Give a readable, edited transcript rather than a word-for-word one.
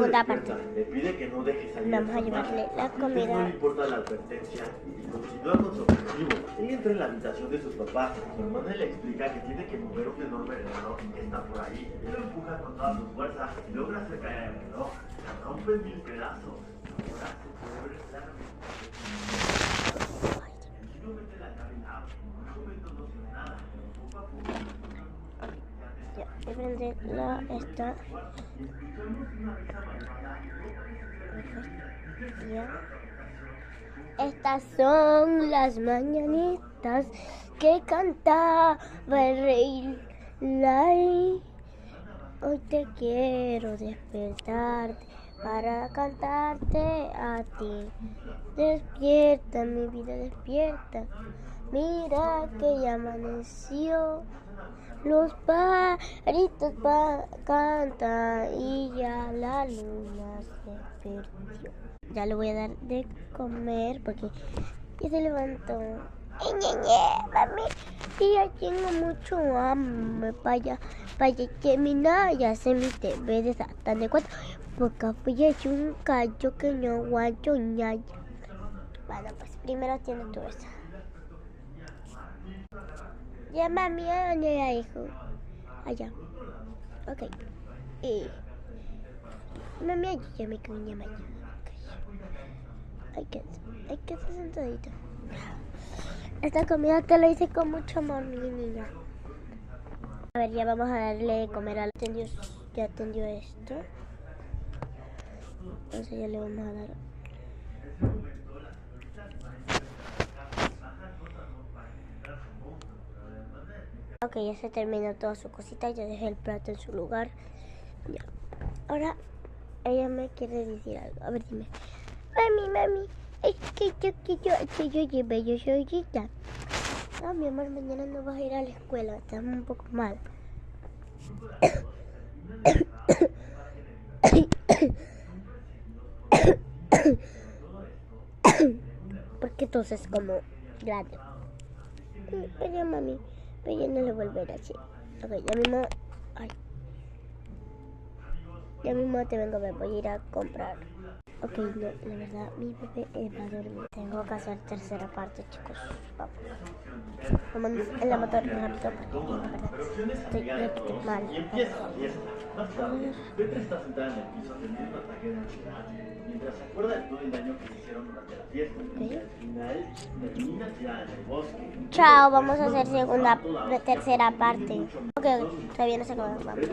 Segunda parte. Le pide que no deje salir. Vamos a llevarle la comida. No le importa la advertencia y continúa con su objetivo. Él entra en la habitación de sus papás. Su hermana le explica que tiene que mover un enorme reloj que está por ahí. Él lo empuja con todas sus fuerzas y logra hacer caer el reloj. Se rompe en 1000 pedazos. Ahora se puede ver claramente. El chico mete la llave en agua. En un momento no hace nada. Poco a poco. Ya, de frente la está. Ya. Estas son las mañanitas que cantaba el rey Lai. Hoy te quiero despertarte para cantarte a ti. Despierta, mi vida, despierta. Mira que ya amaneció. Los pajaritos cantan y ya la luna se perdió. Ya le voy a dar de comer porque ya se levantó. Mami, y ya tengo mucho hambre. Vaya que mi nada ya se me debe de Satán de cuatro. Porque fui hecho un callo que no aguanto ñaya. Bueno, pues primero atiende tú eso. Ya mami, ¿a dónde era, hijo? Allá. Ok. Mami, allí ya me comí mañana. Okay. Hay que hacer sentadito. Esta comida te la hice con mucho amor, mi niña. A ver, ya vamos a darle de comer al atendió. Ya atendió esto. Entonces ya le vamos a dar. Ok, ya se terminó toda su cosita, ya dejé el plato en su lugar. Ya. Ahora ella me quiere decir algo. A ver, dime. Mami, es que yo llevé yo soy Gita. No, mi amor, mañana no vas a ir a la escuela, estás un poco mal. Porque entonces como grande. Pero mami, pero yo no le volveré así. Ok, ya mismo te vengo a ver, voy a ir a comprar. Ok, no, la verdad, mi bebé va a dormir. Tengo que hacer tercera parte, chicos. Vamos en la moto rápido porque la verdad estoy mal. Y empieza la fiesta. Más tarde, Petra está sentada en el piso teniendo un ataque de ansiedad, mientras se acuerda de todo el daño que le hicieron durante la fiesta. Y al final, termina tirada en el bosque. Chao, vamos a hacer tercera parte. Ok, todavía no se acabó. Vamos.